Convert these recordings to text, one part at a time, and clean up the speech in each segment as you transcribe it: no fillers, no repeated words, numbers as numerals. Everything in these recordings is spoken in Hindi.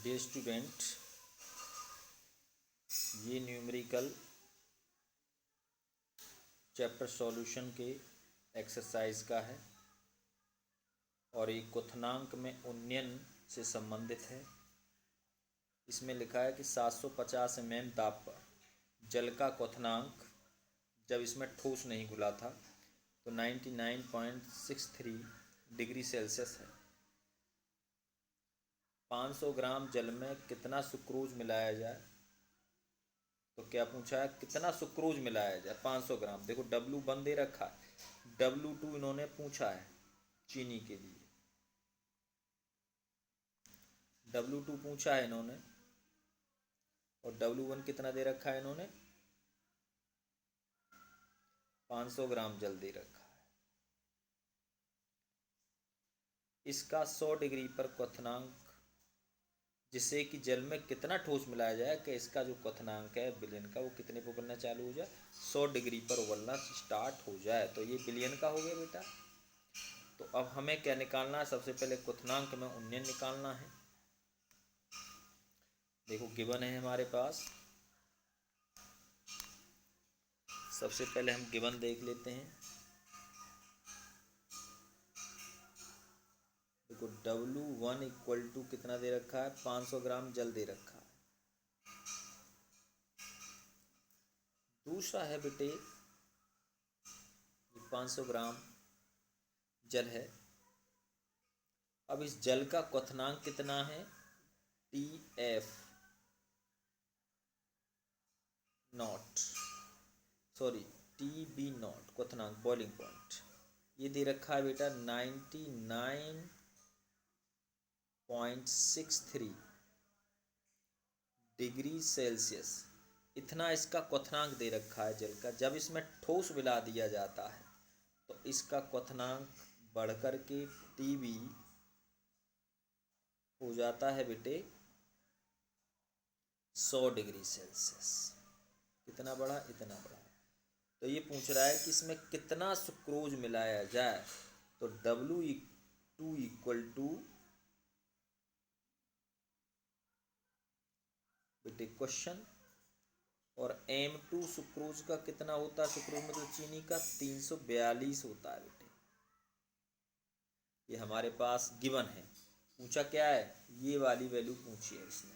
डियर स्टूडेंट, ये न्यूमेरिकल चैप्टर सॉल्यूशन के एक्सरसाइज का है और ये क्वथनांक में उन्नयन से संबंधित है। इसमें लिखा है कि 750 mm ताप पर जल का क्वथनांक जब इसमें ठोस नहीं घुला था तो 99.63 डिग्री सेल्सियस है। 500 ग्राम जल में कितना सुक्रोज मिलाया जाए? तो क्या पूछा है, कितना सुक्रोज मिलाया जाए 500 ग्राम। देखो W1 दे रखा है, W2 इन्होंने पूछा है चीनी के लिए, W2 पूछा है इन्होंने, और W1 कितना दे रखा है इन्होंने, 500 ग्राम जल दे रखा है। इसका 100 डिग्री पर क्वथनांक, जिससे कि जल में कितना ठोस मिलाया जाए कि इसका जो क्वथनांक है बिलियन का वो कितने पर उबलना चालू हो जाए, 100 डिग्री पर उबलना स्टार्ट हो जाए। तो ये बिलियन का हो गया बेटा। तो अब हमें क्या निकालना है? सबसे पहले क्वथनांक में उन्नयन निकालना है। देखो गिवन है हमारे पास, सबसे पहले हम गिवन देख लेते हैं। देखो W1 इक्वल टू कितना दे रखा है, 500 ग्राम जल दे रखा है। दूसरा है बेटे 500 ग्राम जल है। अब इस जल का क्वथनांक कितना है, TF not, sorry TB not, क्वथनांक बॉइलिंग पॉइंट, ये दे रखा है बेटा 99.63 डिग्री सेल्सियस। इतना इसका क्वथनांक दे रखा है जल का। जब इसमें ठोस मिला दिया जाता है तो इसका क्वथनांक बढ़कर के TB हो जाता है बेटे 100 डिग्री सेल्सियस। कितना बढ़ा, इतना बढ़ा। तो ये पूछ रहा है कि इसमें कितना सुक्रोज मिलाया जाए। तो W2 इक्वल टू बेटे क्वेश्चन, और M2 सुक्रोज का कितना होता है, सुक्रोज मतलब चीनी का 342 होता है बेटे। ये हमारे पास गिवन है। पूछा क्या है, ये वाली वैल्यू पूछी है इसने।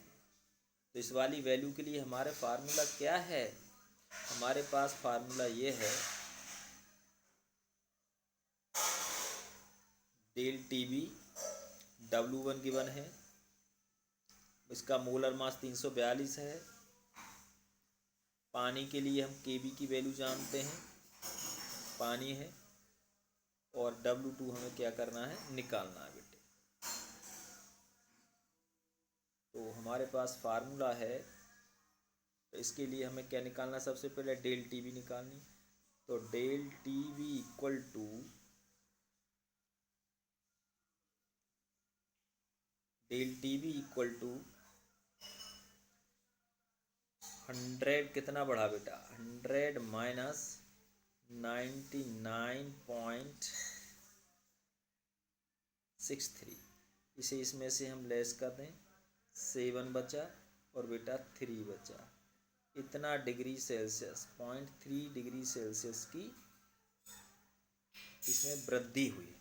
तो इस वाली वैल्यू के लिए हमारे फार्मूला क्या है, हमारे पास फार्मूला ये है डेल TB, W1 गिवन है, इसका मोलर मास 342 है। पानी के लिए हम KB की वैल्यू जानते हैं, पानी है, और W2 हमें क्या करना है, निकालना है बेटे। तो हमारे पास फार्मूला है, तो इसके लिए हमें क्या निकालना है, सबसे पहले डेल TB निकालनी। तो del TB equal to del TB equal to 100 कितना बढ़ा बेटा, 100 माइनस 99.63, इसे इसमें से हम लेस कर दें, 7 बचा और बेटा 3 बचा। इतना डिग्री सेल्सियस, 0.3 डिग्री सेल्सियस की इसमें वृद्धि हुई।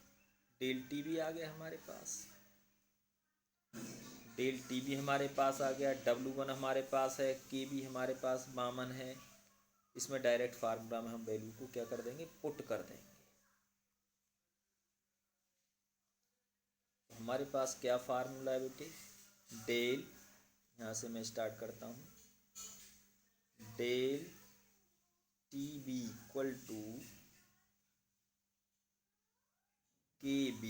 डेल TB आ गया हमारे पास, डेल TB हमारे पास आ गया, W1 हमारे पास है, KB हमारे पास 52 है। इसमें डायरेक्ट फार्मूला में हम वैल्यू को क्या कर देंगे, पुट कर देंगे। तो हमारे पास क्या फार्मूला है बेटे, डेल, यहाँ से मैं स्टार्ट करता हूँ, del TB equal to KB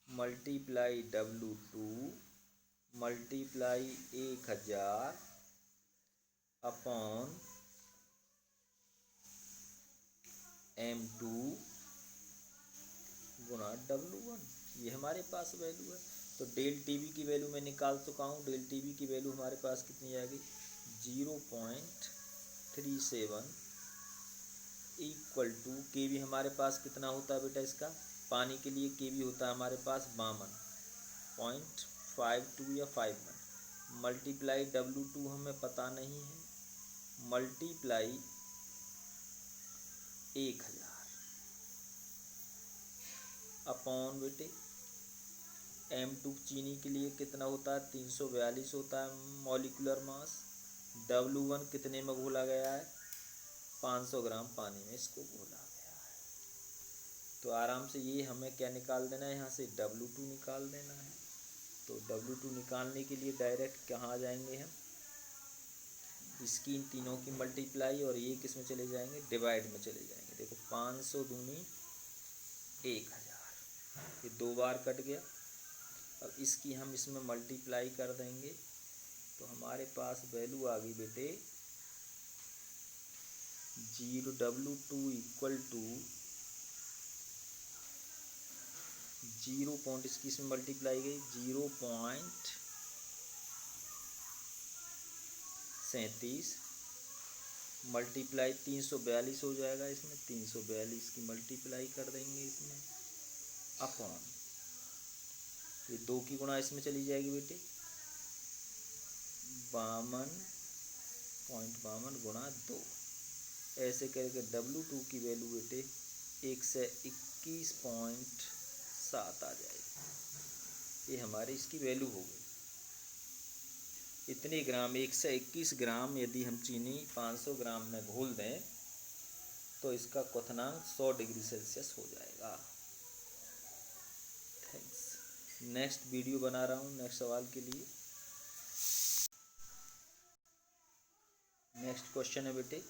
multiply W2 multiply 1000 upon M2 गुणा W1। ये हमारे पास वैल्यू है। तो डेल TB की वैल्यू मैं निकाल चुका हूँ। डेल TB की वैल्यू हमारे पास कितनी आएगी, 0.37 इक्वल टू KB हमारे पास कितना होता है बेटा, इसका पानी के लिए KB होता है हमारे पास 52.4, 52 या 51, मल्टीप्लाई W2 हमें पता नहीं है, मल्टीप्लाई 1000 अपॉन बेटे M2 चीनी के लिए कितना होता है, 342 होता है मॉलिक्यूलर मास। W1 कितने में घोला गया है, 500 ग्राम पानी में इसको घोला गया है। तो आराम से ये हमें क्या निकाल देना है, यहाँ से W2 निकाल देना है। तो W2 निकालने के लिए डायरेक्ट कहाँ आ जाएंगे हम, इसकी इन तीनों की मल्टीप्लाई और ये किस में चले जाएंगे, डिवाइड में चले जाएंगे। देखो 500 दूनी 1000, ये 2 बार कट गया। अब इसकी हम इसमें मल्टीप्लाई कर देंगे तो हमारे पास वैल्यू आ गई बेटे 0W2 इक्वल टू 0. इसकी इसमें मल्टीप्लाई गई 0.37 मल्टीप्लाई 342 हो जाएगा, इसमें 342 की मल्टीप्लाई कर देंगे इसमें अपॉन ये 2 की गुणा इसमें चली जाएगी बेटे 52.52 गुणा 2, ऐसे करके W2 की वैल्यू बेटे 121.7 आ जाएगी। ये हमारी इसकी वैल्यू हो गई। इतने ग्राम 121 ग्राम यदि हम चीनी 500 ग्राम में घोल दें तो इसका क्वथनांक 100 डिग्री सेल्सियस हो जाएगा। थैंक्स। नेक्स्ट वीडियो बना रहा हूँ नेक्स्ट सवाल के लिए। नेक्स्ट क्वेश्चन है बेटे,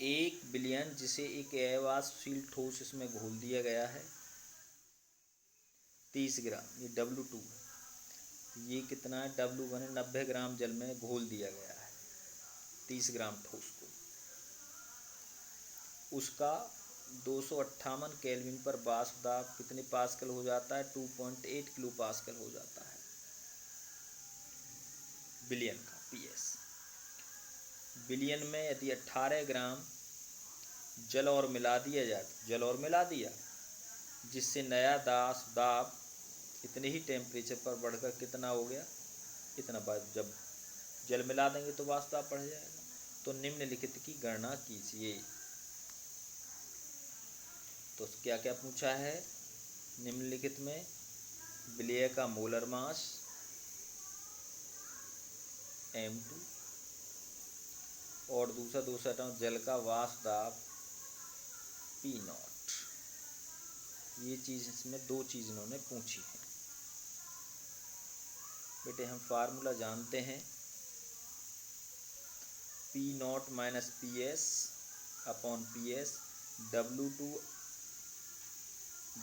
1 विलयन जिसे एक अयस्कशील ठोस इसमें घोल दिया गया है 30 ग्राम, ये W2 है। ये कितना है, W1 है, 90 ग्राम जल में घोल दिया गया है 30 ग्राम ठोस को। उसका 258 केल्विन पर वाष्प दाब कितने पास्कल हो जाता है, 2.8 किलो पास्कल हो जाता है विलयन का PS। विलयन में यदि 18 ग्राम जल और मिला दिया जाए, जल और मिला दिया, जिससे नया दाब इतने ही टेम्परेचर पर बढ़कर कितना हो गया, इतना बार जब जल मिला देंगे तो वाष्प दाब बढ़ जाएगा। तो निम्नलिखित की गणना कीजिए। तो क्या क्या पूछा है निम्नलिखित में, विलय का मोलर मास M2 और दूसरा जल का वाष्प दाब P0। ये चीज़ इसमें 2 चीज़ इन्होंने पूछी है बेटे। हम फार्मूला जानते हैं P0 minus PS upon PS।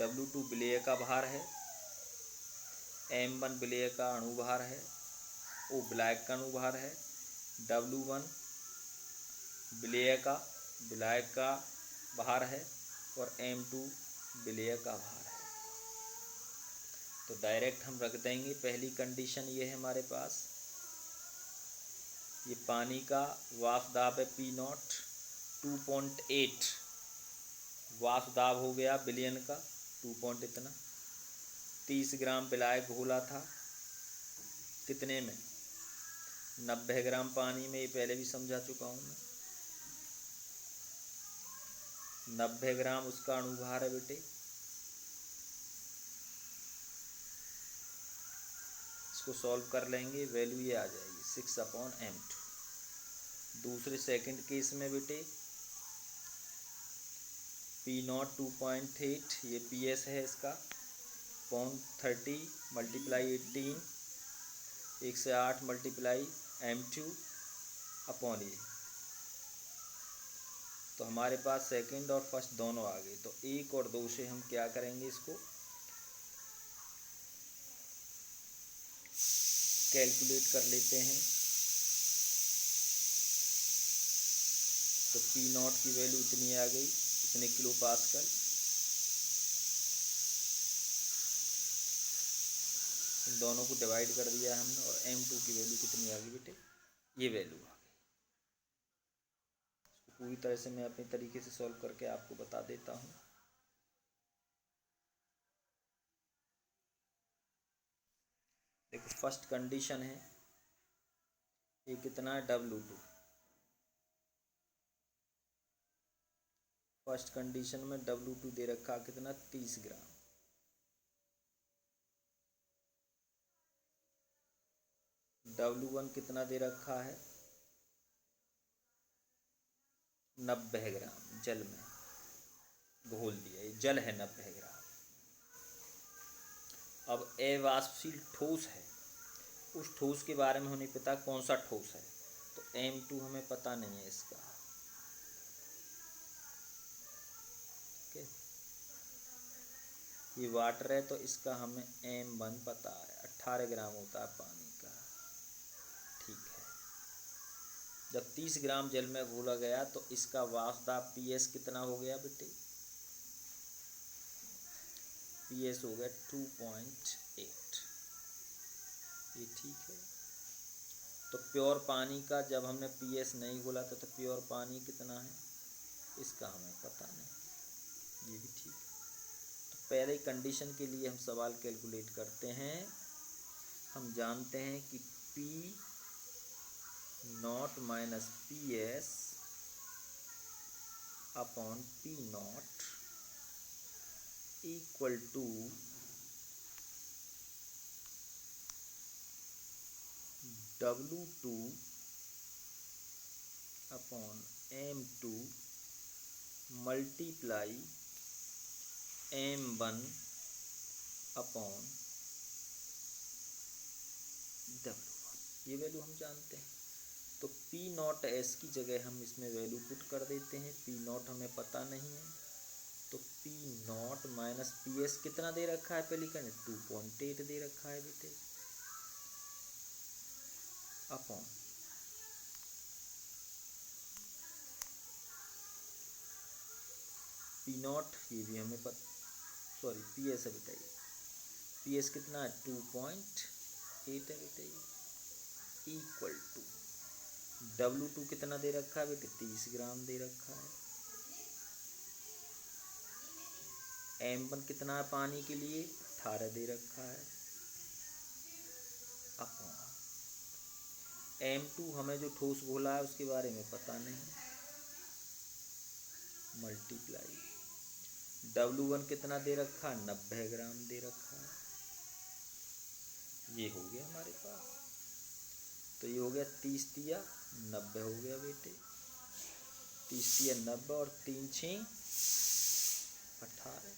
W2 विलय का भार है, M1 विलय का अणु भार है, O विलायक का अणु भार है, W1 विलयक का भार है और M2 विलय का भार है। तो डायरेक्ट हम रख देंगे। पहली कंडीशन ये है हमारे पास, ये पानी का वाष्प दाब है P0, 2.8 वाष्प दाब हो गया विलयन का 2 पॉइंट इतना। 30 ग्राम विलायक घोला था कितने में, 90 ग्राम पानी में, ये पहले भी समझा चुका हूँ मैं। 90 ग्राम उसका अणु भार है बेटे। इसको सॉल्व कर लेंगे, वैल्यू ये आ जाएगी 6/M2। दूसरे सेकंड केस में बेटे P0 2.8, ये PS है इसका, 0.30 मल्टीप्लाई 18, 108 मल्टीप्लाई M2 अपॉन ये। तो हमारे पास सेकंड और फर्स्ट दोनों आ गए। तो 1 और 2 से हम क्या करेंगे, इसको कैलकुलेट कर लेते हैं। तो P0 की वैल्यू इतनी आ गई, इतने किलो पास्कल। इन दोनों को डिवाइड कर दिया हमने और M2 की वैल्यू कितनी आ गई बेटे, ये वैल्यू आ गई। इसको पूरी तरह से मैं अपने तरीके से सॉल्व करके आपको बता देता हूँ। फर्स्ट कंडीशन है, ये कितना है W2। फर्स्ट कंडीशन में W2 दे रखा कितना 30 ग्राम। W1 कितना दे रखा है 90 ग्राम, जल में घोल दिया, ये जल है 90 ग्राम। अब अवाष्पशील ठोस है, उस ठोस के बारे में हमें नहीं पता कौन सा ठोस है, तो M2 हमें पता नहीं है इसका। ओके, ये वाटर है तो इसका हमें M1 पता है, 18 ग्राम होता है पानी का। ठीक है, जब 30 ग्राम जल में घोला गया तो इसका वाष्प दाब PS कितना हो गया बेटे, PS हो गया 2.8। ये ठीक है। तो प्योर पानी का जब हमने PS नहीं घोला था तो प्योर पानी कितना है इसका हमें पता नहीं, ये भी ठीक है। तो पहले कंडीशन के लिए हम सवाल कैलकुलेट करते हैं। हम जानते हैं कि P not minus PS upon P not equal to W2 upon M2 multiply M1 upon W1। ये वैल्यू हम जानते हैं, तो P नॉट S की जगह हम इसमें वैल्यू पुट कर देते हैं। P नॉट हमें पता नहीं है, तो P नॉट माइनस PS कितना दे रखा है, पहले कहने 2.8 दे रखा है बेटे, अपॉन P नॉट, ये भी हमें पता, सॉरी PS है बेटा, PS कितना है 2.8 है बेटे, इक्वल टू W2 कितना दे रखा है बेटे 30 ग्राम दे रखा है, M1 कितना है पानी के लिए 18 दे रखा है, अपॉन M2 हमें जो ठोस घोला है उसके बारे में पता नहीं, मल्टीप्लाई W1 कितना दे रखा है 90 ग्राम दे रखा है। ये हो गया हमारे पास, तो ये हो गया 30 तिया 90 हो गया बेटे, 30 तिया 90 और 3 6 18।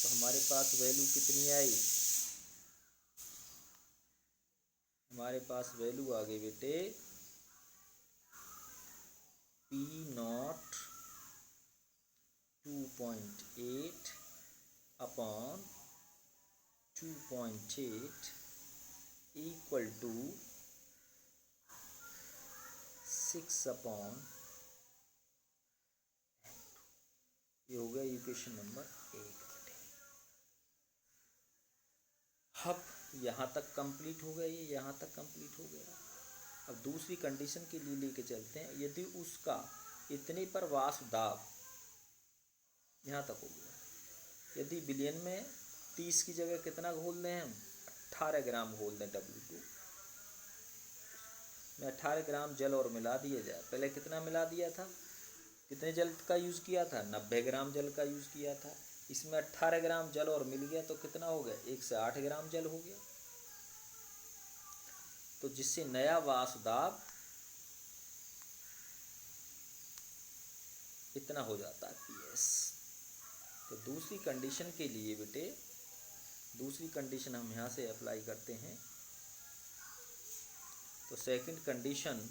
तो हमारे पास वैल्यू कितनी आई, हमारे पास वैल्यू आ गई बेटे P not 2.8 upon 2.8 equal to 6 upon, ये हो गया इक्वेशन नंबर 1। अब यहाँ तक कंप्लीट हो गया, ये यहाँ तक कंप्लीट हो गया। अब दूसरी कंडीशन के लिए लेके चलते हैं, यदि उसका इतने पर वाष्प दाब, यहाँ तक हो गया, यदि विलयन में 30 की जगह कितना घोल दें हम 18 ग्राम घोल दें W2 में, 18 ग्राम जल और मिला दिया जाए। पहले कितना मिला दिया था, कितने जल का यूज़ किया था 90 ग्राम जल का यूज़ किया था, इसमें 18 ग्राम जल और मिल गया तो कितना हो गया 1 से 8 ग्राम जल हो गया, तो जिससे नया वाष्प दाब इतना हो जाता है PS। तो दूसरी कंडीशन के लिए बेटे, दूसरी कंडीशन हम यहाँ से अप्लाई करते हैं। तो सेकंड कंडीशन,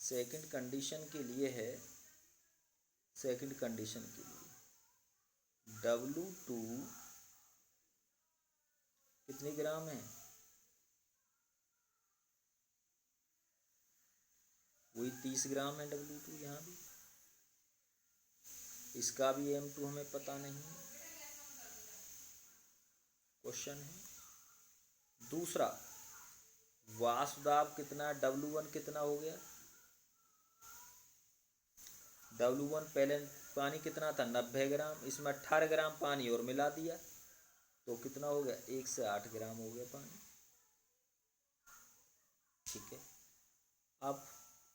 सेकंड कंडीशन के लिए है, सेकंड कंडीशन के लिए W2 कितने ग्राम है, वही 30 ग्राम है W2, यहाँ भी इसका भी M2 हमें पता नहीं है, क्वेश्चन है। दूसरा वाष्प दाब कितना है, W1 कितना हो गया, W1 पहले पानी कितना था 90 ग्राम, इसमें 18 ग्राम पानी और मिला दिया तो कितना हो गया 1 से 8 ग्राम हो गया पानी। ठीक है, अब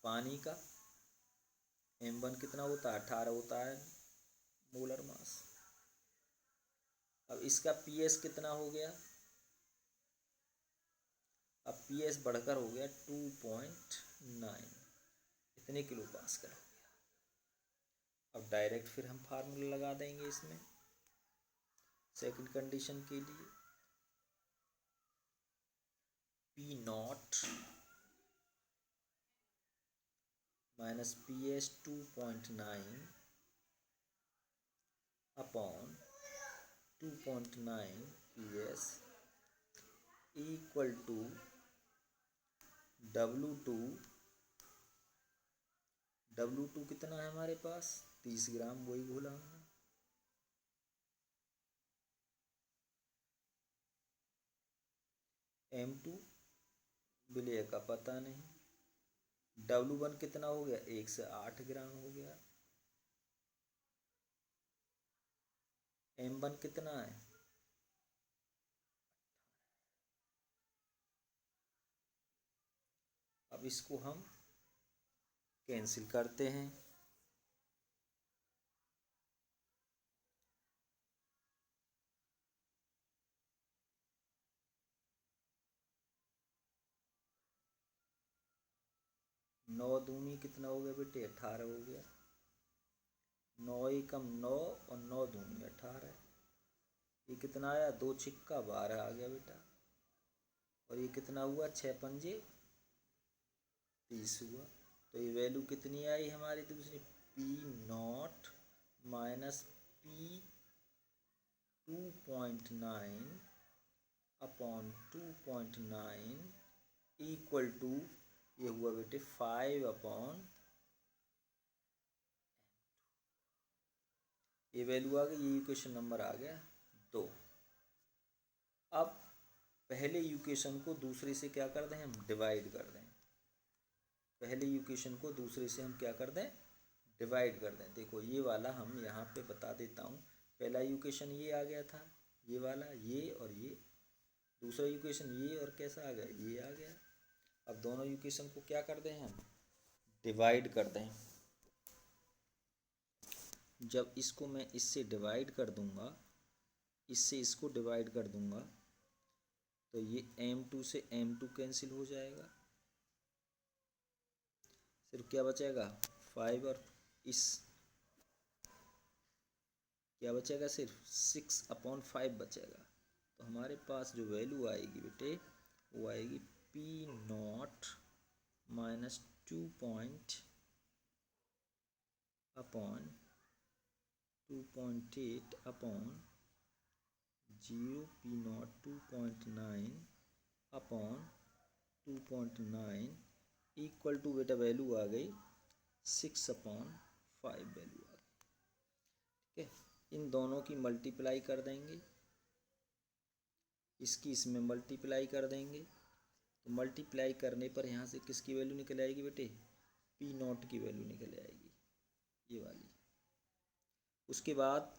पानी का M1 कितना होता है 18 होता है मोलर मास। अब इसका पीएस कितना हो गया, अब पीएस बढ़कर हो गया 2.9, इतने किलो पास्कल हो गया। अब डायरेक्ट फिर हम फार्मूला लगा देंगे इसमें सेकंड कंडीशन के लिए, P not minus P S 2.9 upon 2.9 P S equal to W2 कितना है हमारे पास 30 ग्राम, वही बोला हमने। M2 विलेय का पता नहीं, W1 कितना हो गया 1 से 8 ग्राम हो गया, M1 कितना है, अब इसको हम कैंसिल करते हैं। नौ दूनी कितना हो गया बेटे 18 हो गया, 9 एकम 9 और 9 दूनी 18, ये कितना आया 2 छिक्का 12 आ गया बेटा, और ये कितना हुआ 6 पंजे 30 हुआ। तो ये वैल्यू कितनी आई हमारी दूसरी, P not minus P 2.9 upon 2.9 equal to, ये हुआ बेटे 5 अपॉन, ये वैल्यू आ गई, ये इक्वेशन नंबर आ गया 2। अब पहले इक्वेशन को दूसरे से क्या कर दें हम डिवाइड कर दें, पहले इक्वेशन को दूसरे से हम क्या कर दें डिवाइड कर दें। देखो ये वाला हम यहाँ पे बता देता हूँ, पहला इक्वेशन ये आ गया था, ये वाला ये और ये, दूसरा इक्वेशन ये और कैसा आ गया ये आ गया। अब दोनों इक्वेशन को क्या कर दें हम डिवाइड कर दें। जब इसको मैं इससे डिवाइड कर दूंगा, इससे इसको डिवाइड कर दूंगा, तो ये M2 से M2 कैंसिल हो जाएगा, सिर्फ क्या बचेगा 5 और इस क्या बचेगा सिर्फ 6/5 बचेगा। तो हमारे पास जो वैल्यू आएगी बेटे वो आएगी P not minus 2 point upon 2.8 upon 0 P not 2.9 upon 2.9 equal to बेटा वैल्यू आ गई 6/5 वैल्यू आ गई। ठीक है, इन दोनों की मल्टीप्लाई कर देंगे, इसकी इसमें मल्टीप्लाई कर देंगे, तो मल्टीप्लाई करने पर यहाँ से किसकी वैल्यू निकल आएगी बेटे पी नॉट की वैल्यू निकल आएगी ये वाली। उसके बाद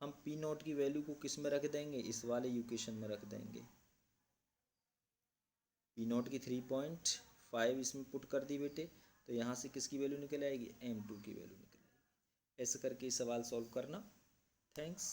हम पी नॉट की वैल्यू को किस में रख देंगे इस वाले इक्वेशन में रख देंगे, पी नॉट की 3.5 इसमें पुट कर दी बेटे, तो यहाँ से किसकी वैल्यू निकल आएगी M2 की वैल्यू निकल आएगी। ऐसे करके सवाल सॉल्व करना। थैंक्स।